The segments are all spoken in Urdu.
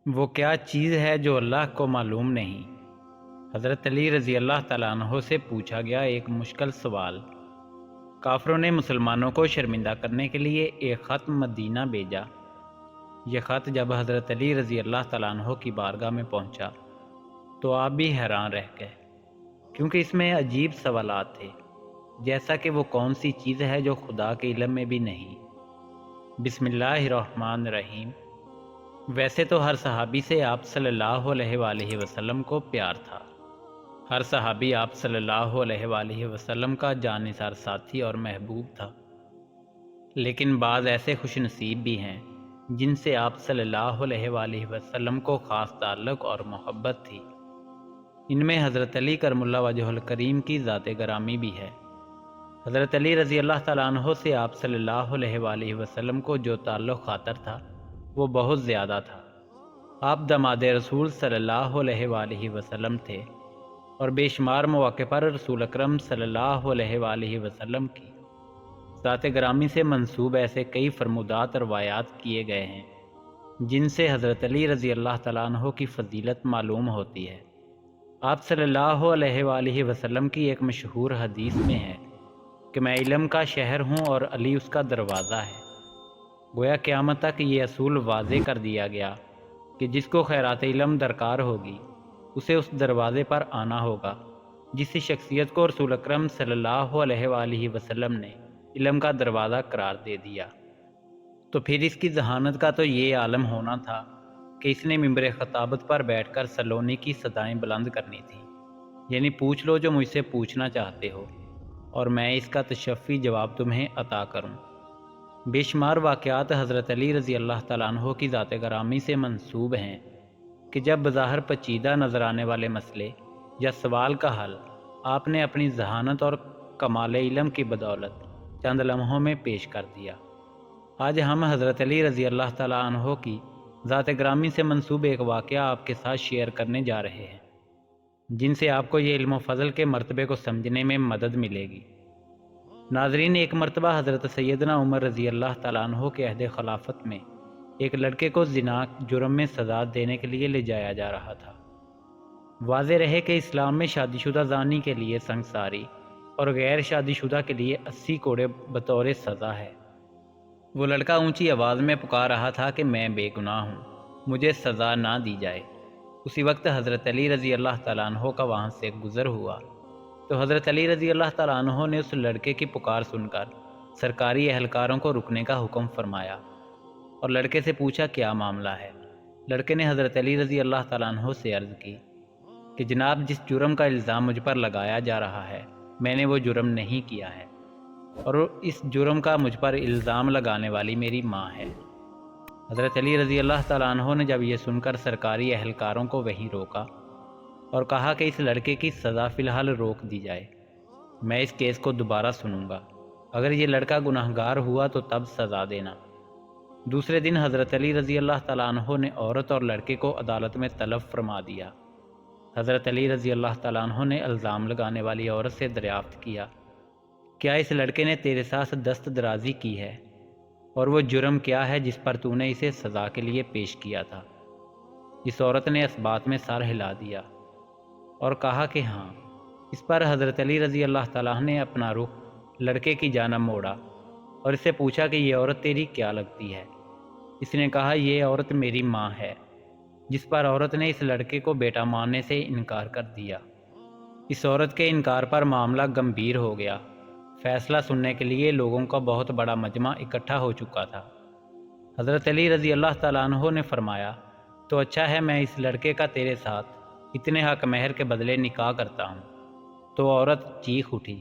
وہ کیا چیز ہے جو اللہ کو معلوم نہیں؟ حضرت علی رضی اللہ تعالیٰ عنہ سے پوچھا گیا ایک مشکل سوال۔ کافروں نے مسلمانوں کو شرمندہ کرنے کے لیے ایک خط مدینہ بھیجا۔ یہ خط جب حضرت علی رضی اللہ تعالیٰ عنہ کی بارگاہ میں پہنچا تو آپ بھی حیران رہ گئے، کیونکہ اس میں عجیب سوالات تھے، جیسا کہ وہ کون سی چیز ہے جو خدا کے علم میں بھی نہیں۔ بسم اللہ الرحمن الرحیم۔ ویسے تو ہر صحابی سے آپ صلی اللہ علیہ وآلہ وسلم کو پیار تھا۔ ہر صحابی آپ صلی اللہ علیہ وآلہ وسلم کا جانثار ساتھی اور محبوب تھا، لیکن بعض ایسے خوش نصیب بھی ہیں جن سے آپ صلی اللہ علیہ وآلہ وسلم کو خاص تعلق اور محبت تھی۔ ان میں حضرت علی کرم اللہ وجہ الکریم کی ذات گرامی بھی ہے۔ حضرت علی رضی اللہ تعالیٰ عنہ سے آپ صلی اللہ علیہ وآلہ وسلم کو جو تعلق خاطر تھا وہ بہت زیادہ تھا۔ آپ داماد رسول صلی اللہ علیہ وآلہ وسلم تھے اور بے شمار مواقع پر رسول اکرم صلی اللہ علیہ وآلہ وسلم کی ذات گرامی سے منسوب ایسے کئی فرمودات اور روایات کیے گئے ہیں جن سے حضرت علی رضی اللہ تعالیٰ عنہ کی فضیلت معلوم ہوتی ہے۔ آپ صلی اللہ علیہ وآلہ وسلم کی ایک مشہور حدیث میں ہے کہ میں علم کا شہر ہوں اور علی اس کا دروازہ ہے۔ گویا قیامت تک یہ اصول واضح کر دیا گیا کہ جس کو خیرات علم درکار ہوگی اسے اس دروازے پر آنا ہوگا، جس شخصیت کو رسول اکرم صلی اللہ علیہ وآلہ وسلم نے علم کا دروازہ قرار دے دیا۔ تو پھر اس کی ذہانت کا تو یہ عالم ہونا تھا کہ اس نے ممبر خطابت پر بیٹھ کر سلونی کی صدائیں بلند کرنی تھیں، یعنی پوچھ لو جو مجھ سے پوچھنا چاہتے ہو اور میں اس کا تشفی جواب تمہیں عطا کروں۔ بے شمار واقعات حضرت علی رضی اللہ تعالیٰ عنہ کی ذات گرامی سے منسوب ہیں کہ جب بظاہر پیچیدہ نظر آنے والے مسئلے یا سوال کا حل آپ نے اپنی ذہانت اور کمال علم کی بدولت چند لمحوں میں پیش کر دیا۔ آج ہم حضرت علی رضی اللہ تعالیٰ عنہ کی ذات گرامی سے منسوب ایک واقعہ آپ کے ساتھ شیئر کرنے جا رہے ہیں، جن سے آپ کو یہ علم و فضل کے مرتبے کو سمجھنے میں مدد ملے گی۔ ناظرین، ایک مرتبہ حضرت سیدنا عمر رضی اللہ تعالیٰ عنہ کے عہد خلافت میں ایک لڑکے کو زنا جرم میں سزا دینے کے لیے لے جایا جا رہا تھا۔ واضح رہے کہ اسلام میں شادی شدہ زانی کے لیے سنگساری اور غیر شادی شدہ کے لیے 80 کوڑے بطور سزا ہے۔ وہ لڑکا اونچی آواز میں پکار رہا تھا کہ میں بے گناہ ہوں، مجھے سزا نہ دی جائے۔ اسی وقت حضرت علی رضی اللہ تعالیٰ عنہ کا وہاں سے گزر ہوا تو حضرت علی رضی اللہ تعالیٰ عنہ نے اس لڑکے کی پکار سن کر سرکاری اہلکاروں کو رکنے کا حکم فرمایا اور لڑکے سے پوچھا کیا معاملہ ہے۔ لڑکے نے حضرت علی رضی اللہ تعالیٰ عنہ سے عرض کی کہ جناب، جس جرم کا الزام مجھ پر لگایا جا رہا ہے میں نے وہ جرم نہیں کیا ہے، اور اس جرم کا مجھ پر الزام لگانے والی میری ماں ہے۔ حضرت علی رضی اللہ تعالیٰ عنہ نے جب یہ سن کر سرکاری اہلکاروں کو وہیں روکا اور کہا کہ اس لڑکے کی سزا فی الحال روک دی جائے، میں اس کیس کو دوبارہ سنوں گا، اگر یہ لڑکا گناہگار ہوا تو تب سزا دینا۔ دوسرے دن حضرت علی رضی اللہ تعالیٰ عنہ نے عورت اور لڑکے کو عدالت میں طلب فرما دیا۔ حضرت علی رضی اللہ تعالیٰ عنہ نے الزام لگانے والی عورت سے دریافت کیا، کیا اس لڑکے نے تیرے ساتھ دست درازی کی ہے، اور وہ جرم کیا ہے جس پر تو نے اسے سزا کے لیے پیش کیا تھا؟ اس عورت نے اس بات میں سر ہلا دیا اور کہا کہ ہاں۔ اس پر حضرت علی رضی اللہ تعالیٰ نے اپنا رخ لڑکے کی جانب موڑا اور اس سے پوچھا کہ یہ عورت تیری کیا لگتی ہے؟ اس نے کہا یہ عورت میری ماں ہے، جس پر عورت نے اس لڑکے کو بیٹا ماننے سے انکار کر دیا۔ اس عورت کے انکار پر معاملہ گمبھیر ہو گیا۔ فیصلہ سننے کے لیے لوگوں کا بہت بڑا مجمع اکٹھا ہو چکا تھا۔ حضرت علی رضی اللہ تعالیٰ عنہ نے فرمایا، تو اچھا ہے میں اس لڑکے کا تیرے ساتھ اتنے حق مہر کے بدلے نکاح کرتا ہوں۔ تو عورت چیخ اٹھی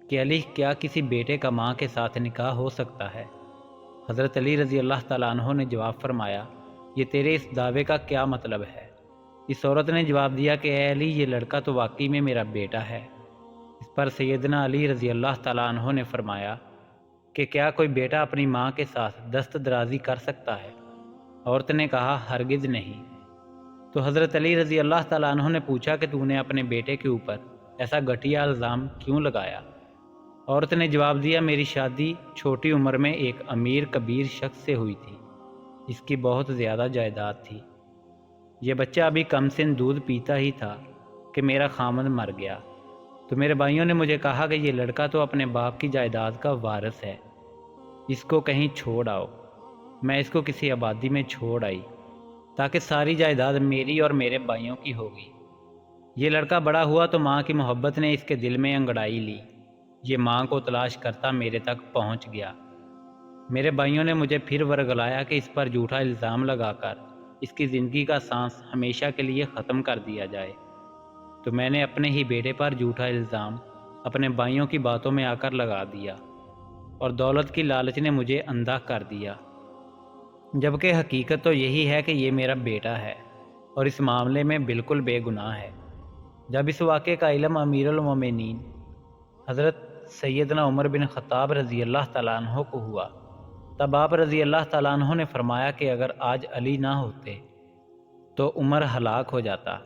کہ علی، کیا کسی بیٹے کا ماں کے ساتھ نکاح ہو سکتا ہے؟ حضرت علی رضی اللہ تعالیٰ عنہ نے جواب فرمایا، یہ تیرے اس دعوے کا کیا مطلب ہے؟ اس عورت نے جواب دیا کہ اے علی، یہ لڑکا تو واقعی میں میرا بیٹا ہے۔ اس پر سیدنا علی رضی اللہ تعالیٰ عنہ نے فرمایا کہ کیا کوئی بیٹا اپنی ماں کے ساتھ دست درازی کر سکتا ہے؟ عورت نے کہا ہرگز نہیں۔ تو حضرت علی رضی اللہ تعالیٰ عنہ نے پوچھا کہ تو نے اپنے بیٹے کے اوپر ایسا گھٹیا الزام کیوں لگایا؟ عورت نے جواب دیا، میری شادی چھوٹی عمر میں ایک امیر کبیر شخص سے ہوئی تھی، اس کی بہت زیادہ جائیداد تھی، یہ بچہ ابھی کم سن دودھ پیتا ہی تھا کہ میرا خامند مر گیا، تو میرے بھائیوں نے مجھے کہا کہ یہ لڑکا تو اپنے باپ کی جائیداد کا وارث ہے، اس کو کہیں چھوڑ آؤ۔ میں اس کو کسی آبادی میں چھوڑ آئی تاکہ ساری جائیداد میری اور میرے بھائیوں کی ہوگی۔ یہ لڑکا بڑا ہوا تو ماں کی محبت نے اس کے دل میں انگڑائی لی، یہ ماں کو تلاش کرتا میرے تک پہنچ گیا۔ میرے بھائیوں نے مجھے پھر ورگلایا کہ اس پر جھوٹا الزام لگا کر اس کی زندگی کا سانس ہمیشہ کے لیے ختم کر دیا جائے، تو میں نے اپنے ہی بیٹے پر جھوٹا الزام اپنے بھائیوں کی باتوں میں آ کر لگا دیا، اور دولت کی لالچ نے مجھے اندھا کر دیا، جبکہ حقیقت تو یہی ہے کہ یہ میرا بیٹا ہے اور اس معاملے میں بالکل بے گناہ ہے۔ جب اس واقعے کا علم امیر المومنین حضرت سیدنا عمر بن خطاب رضی اللہ تعالیٰ عنہ کو ہوا، تب آپ رضی اللہ تعالیٰ عنہ نے فرمایا کہ اگر آج علی نہ ہوتے تو عمر ہلاک ہو جاتا۔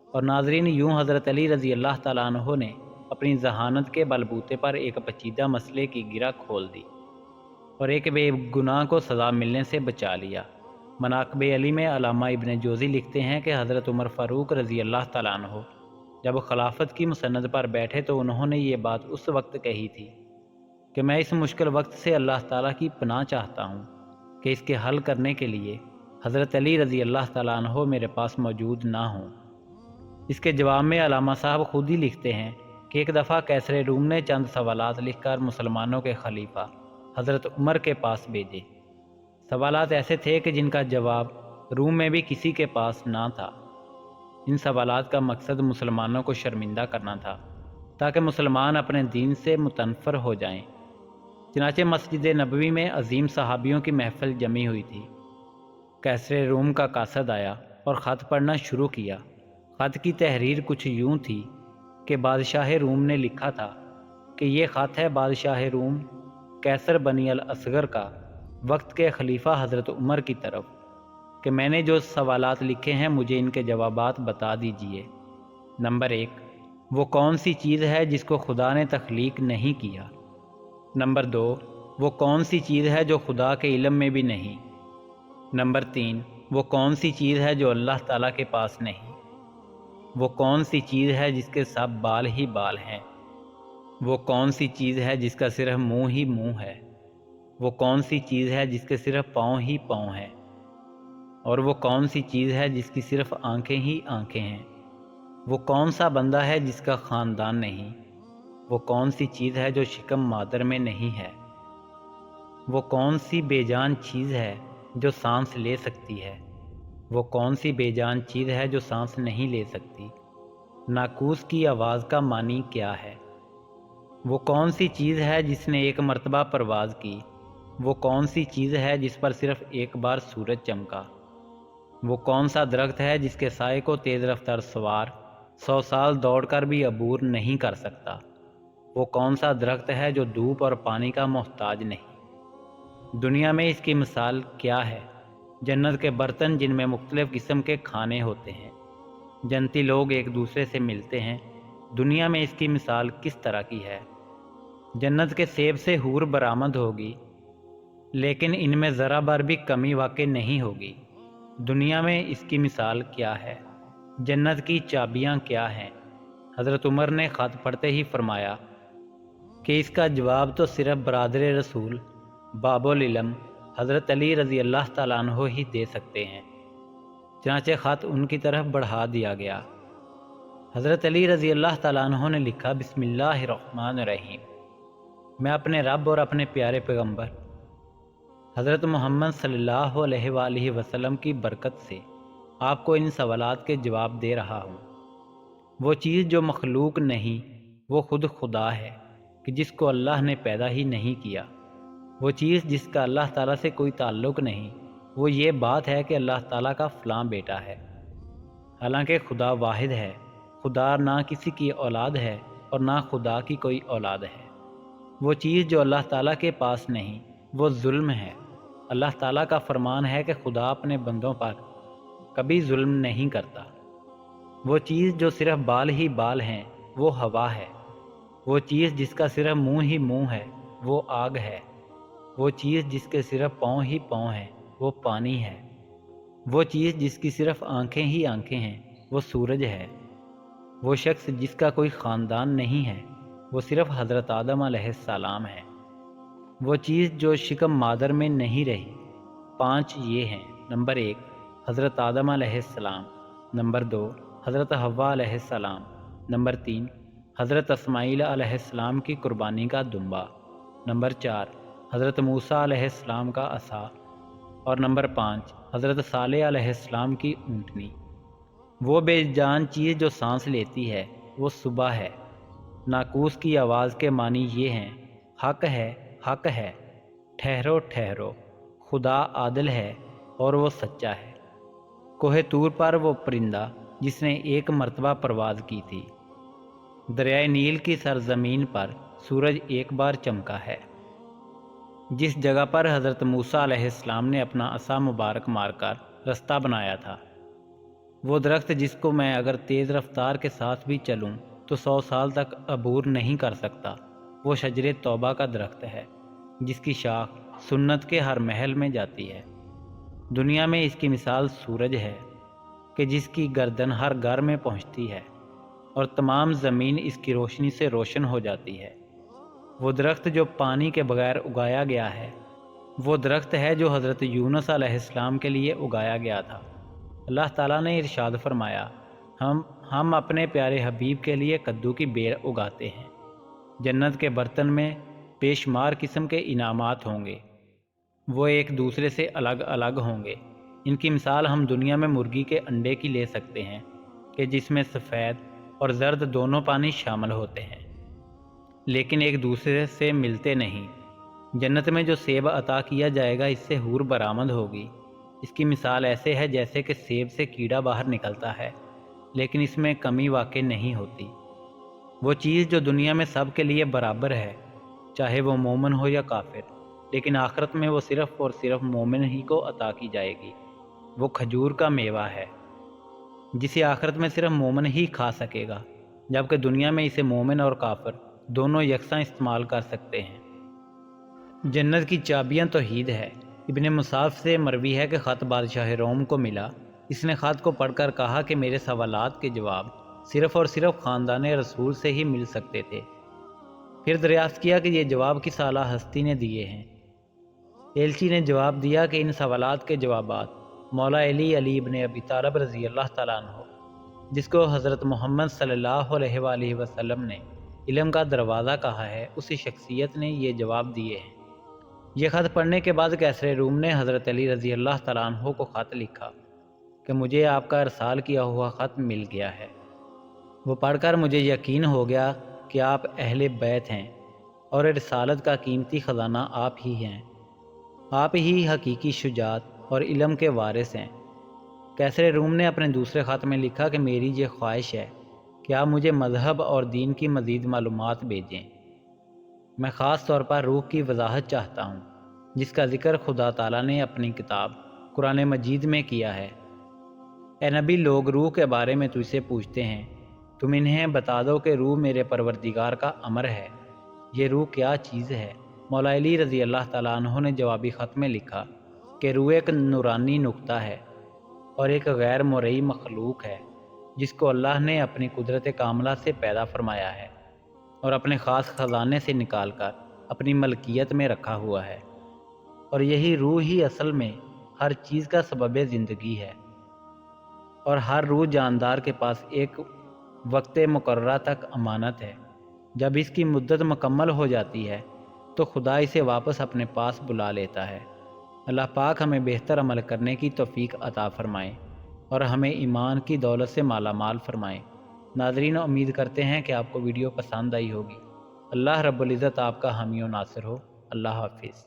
اور ناظرین، یوں حضرت علی رضی اللہ تعالیٰ عنہ نے اپنی ذہانت کے بلبوتے پر ایک پیچیدہ مسئلے کی گرہ کھول دی اور ایک بے گناہ کو سزا ملنے سے بچا لیا۔ مناقب علی میں علامہ ابن جوزی لکھتے ہیں کہ حضرت عمر فاروق رضی اللہ تعالیٰ عنہ جب خلافت کی مسند پر بیٹھے تو انہوں نے یہ بات اس وقت کہی تھی کہ میں اس مشکل وقت سے اللہ تعالیٰ کی پناہ چاہتا ہوں کہ اس کے حل کرنے کے لیے حضرت علی رضی اللہ تعالیٰ عنہ میرے پاس موجود نہ ہوں۔ اس کے جواب میں علامہ صاحب خود ہی لکھتے ہیں کہ ایک دفعہ کیسر روم نے چند سوالات لکھ کر مسلمانوں کے خلیفہ حضرت عمر کے پاس بھیجے۔ سوالات ایسے تھے کہ جن کا جواب روم میں بھی کسی کے پاس نہ تھا۔ ان سوالات کا مقصد مسلمانوں کو شرمندہ کرنا تھا تاکہ مسلمان اپنے دین سے متنفر ہو جائیں۔ چنانچہ مسجد نبوی میں عظیم صحابیوں کی محفل جمی ہوئی تھی۔ کیسر روم کا قاصد آیا اور خط پڑھنا شروع کیا۔ خط کی تحریر کچھ یوں تھی کہ بادشاہ روم نے لکھا تھا کہ یہ خط ہے بادشاہ روم کیسر بنی الاصغر کا وقت کے خلیفہ حضرت عمر کی طرف، کہ میں نے جو سوالات لکھے ہیں مجھے ان کے جوابات بتا دیجئے۔ نمبر 1، وہ کون سی چیز ہے جس کو خدا نے تخلیق نہیں کیا؟ نمبر 2، وہ کون سی چیز ہے جو خدا کے علم میں بھی نہیں؟ نمبر 3، وہ کون سی چیز ہے جو اللہ تعالیٰ کے پاس نہیں؟ وہ کون سی چیز ہے جس کے سب بال ہی بال ہیں؟ وہ کون سی چیز ہے جس کا صرف منہ ہی منہ ہے؟ وہ کون سی چیز ہے جس کے صرف پاؤں ہی پاؤں ہیں؟ اور وہ کون سی چیز ہے جس کی صرف آنکھیں ہی آنکھیں ہیں؟ وہ کون سا بندہ ہے جس کا خاندان نہیں؟ وہ کون سی چیز ہے جو شکم مادر میں نہیں ہے؟ وہ کون سی بے جان چیز ہے جو سانس لے سکتی ہے؟ وہ کون سی بے جان چیز ہے جو سانس نہیں لے سکتی؟ ناقوس کی آواز کا معنی کیا ہے؟ وہ کون سی چیز ہے جس نے ایک مرتبہ پرواز کی؟ وہ کون سی چیز ہے جس پر صرف ایک بار سورج چمکا؟ وہ کون سا درخت ہے جس کے سائے کو تیز رفتار سوار 100 سال دوڑ کر بھی عبور نہیں کر سکتا؟ وہ کون سا درخت ہے جو دھوپ اور پانی کا محتاج نہیں؟ دنیا میں اس کی مثال کیا ہے؟ جنت کے برتن جن میں مختلف قسم کے کھانے ہوتے ہیں، جنتی لوگ ایک دوسرے سے ملتے ہیں، دنیا میں اس کی مثال کس طرح کی ہے؟ جنت کے سیب سے حور برآمد ہوگی، لیکن ان میں ذرا بھر بھی کمی واقع نہیں ہوگی۔ دنیا میں اس کی مثال کیا ہے؟ جنت کی چابیاں کیا ہیں؟ حضرت عمر نے خط پڑھتے ہی فرمایا کہ اس کا جواب تو صرف برادر رسول باب العلم حضرت علی رضی اللہ تعالیٰ عنہ ہی دے سکتے ہیں۔ چنانچہ خط ان کی طرف بڑھا دیا گیا۔ حضرت علی رضی اللہ تعالیٰ عنہ نے لکھا، بسم اللہ الرحمن الرحیم، میں اپنے رب اور اپنے پیارے پیغمبر حضرت محمد صلی اللہ علیہ وآلہ وسلم کی برکت سے آپ کو ان سوالات کے جواب دے رہا ہوں۔ وہ چیز جو مخلوق نہیں وہ خود خدا ہے کہ جس کو اللہ نے پیدا ہی نہیں کیا۔ وہ چیز جس کا اللہ تعالیٰ سے کوئی تعلق نہیں وہ یہ بات ہے کہ اللہ تعالیٰ کا فلاں بیٹا ہے، حالانکہ خدا واحد ہے۔ خدا نہ کسی کی اولاد ہے اور نہ خدا کی کوئی اولاد ہے۔ وہ چیز جو اللہ تعالیٰ کے پاس نہیں وہ ظلم ہے۔ اللہ تعالیٰ کا فرمان ہے کہ خدا اپنے بندوں پر کبھی ظلم نہیں کرتا۔ وہ چیز جو صرف بال ہی بال ہیں وہ ہوا ہے۔ وہ چیز جس کا صرف منہ ہی منہ ہے وہ آگ ہے۔ وہ چیز جس کے صرف پاؤں ہی پاؤں ہیں وہ پانی ہے۔ وہ چیز جس کی صرف آنکھیں ہی آنکھیں ہیں وہ سورج ہے۔ وہ شخص جس کا کوئی خاندان نہیں ہے وہ صرف حضرت آدم علیہ السلام ہے۔ وہ چیز جو شکم مادر میں نہیں رہی 5 یہ ہیں۔ نمبر 1 حضرت آدم علیہ السلام، نمبر 2 حضرت حوا علیہ السلام، نمبر 3 حضرت اسماعیل علیہ السلام کی قربانی کا دمبا، نمبر 4 حضرت موسیٰ علیہ السلام کا عصا، اور نمبر 5 حضرت صالح علیہ السلام کی اونٹنی۔ وہ بے جان چیز جو سانس لیتی ہے وہ صبح ہے۔ ناقوس کی آواز کے معنی یہ ہیں: حق ہے، حق ہے، ٹھہرو ٹھہرو، خدا عادل ہے اور وہ سچا ہے۔ کوہ طور پر وہ پرندہ جس نے ایک مرتبہ پرواز کی تھی۔ دریائے نیل کی سرزمین پر سورج ایک بار چمکا ہے۔ جس جگہ پر حضرت موسیٰ علیہ السلام نے اپنا عصا مبارک مار کر رستہ بنایا تھا، وہ درخت جس کو میں اگر تیز رفتار کے ساتھ بھی چلوں تو 100 سال تک عبور نہیں کر سکتا، وہ شجر توبہ کا درخت ہے جس کی شاخ سنت کے ہر محل میں جاتی ہے۔ دنیا میں اس کی مثال سورج ہے کہ جس کی گردن ہر گھر میں پہنچتی ہے اور تمام زمین اس کی روشنی سے روشن ہو جاتی ہے۔ وہ درخت جو پانی کے بغیر اگایا گیا ہے، وہ درخت ہے جو حضرت یونس علیہ السلام کے لیے اگایا گیا تھا۔ اللہ تعالیٰ نے ارشاد فرمایا، ہم اپنے پیارے حبیب کے لیے کدو کی بیل اگاتے ہیں۔ جنت کے برتن میں بے شمار قسم کے انعامات ہوں گے، وہ ایک دوسرے سے الگ الگ ہوں گے۔ ان کی مثال ہم دنیا میں مرغی کے انڈے کی لے سکتے ہیں کہ جس میں سفید اور زرد دونوں پانی شامل ہوتے ہیں، لیکن ایک دوسرے سے ملتے نہیں۔ جنت میں جو سیب عطا کیا جائے گا اس سے حور برآمد ہوگی۔ اس کی مثال ایسے ہے جیسے کہ سیب سے کیڑا باہر نکلتا ہے لیکن اس میں کمی واقع نہیں ہوتی۔ وہ چیز جو دنیا میں سب کے لیے برابر ہے، چاہے وہ مومن ہو یا کافر، لیکن آخرت میں وہ صرف اور صرف مومن ہی کو عطا کی جائے گی۔ وہ کھجور کا میوہ ہے جسے آخرت میں صرف مومن ہی کھا سکے گا، جبکہ دنیا میں اسے مومن اور کافر دونوں یکساں استعمال کر سکتے ہیں۔ جنت کی چابیاں توحید ہے۔ ابن مصعب سے مروی ہے کہ خط بادشاہ روم کو ملا۔ اس نے خط کو پڑھ کر کہا کہ میرے سوالات کے جواب صرف اور صرف خاندان رسول سے ہی مل سکتے تھے۔ پھر دریافت کیا کہ یہ جواب کس اعلیٰ ہستی نے دیے ہیں۔ ایلچی نے جواب دیا کہ ان سوالات کے جوابات مولا علی ابن ابی طالب رضی اللہ تعالیٰ عنہ، جس کو حضرت محمد صلی اللہ علیہ وآلہ وسلم نے علم کا دروازہ کہا ہے، اسی شخصیت نے یہ جواب دیے ہیں۔ یہ خط پڑھنے کے بعد قیصر روم نے حضرت علی رضی اللہ تعالیٰ عنہ کو خط لکھا کہ مجھے آپ کا ارسال کیا ہوا خط مل گیا ہے۔ وہ پڑھ کر مجھے یقین ہو گیا کہ آپ اہل بیت ہیں اور رسالت کا قیمتی خزانہ آپ ہی ہیں۔ آپ ہی حقیقی شجاعت اور علم کے وارث ہیں۔ قیصر روم نے اپنے دوسرے خط میں لکھا کہ میری یہ خواہش ہے کہ آپ مجھے مذہب اور دین کی مزید معلومات بھیجیں۔ میں خاص طور پر روح کی وضاحت چاہتا ہوں جس کا ذکر خدا تعالیٰ نے اپنی کتاب قرآن مجید میں کیا ہے۔ اے نبی، لوگ روح کے بارے میں تجھ سے پوچھتے ہیں، تم انہیں بتا دو کہ روح میرے پروردگار کا امر ہے۔ یہ روح کیا چیز ہے؟ مولا علی رضی اللہ تعالیٰ عنہ نے جوابی خط میں لکھا کہ روح ایک نورانی نقطہ ہے اور ایک غیر مرئی مخلوق ہے جس کو اللہ نے اپنی قدرت کاملہ سے پیدا فرمایا ہے اور اپنے خاص خزانے سے نکال کر اپنی ملکیت میں رکھا ہوا ہے، اور یہی روح ہی اصل میں ہر چیز کا سبب زندگی ہے، اور ہر روح جاندار کے پاس ایک وقت مقررہ تک امانت ہے۔ جب اس کی مدت مکمل ہو جاتی ہے تو خدا اسے واپس اپنے پاس بلا لیتا ہے۔ اللہ پاک ہمیں بہتر عمل کرنے کی توفیق عطا فرمائے اور ہمیں ایمان کی دولت سے مالا مال فرمائے۔ ناظرین، امید کرتے ہیں کہ آپ کو ویڈیو پسند آئی ہوگی۔ اللہ رب العزت آپ کا حامی و ناصر ہو۔ اللہ حافظ۔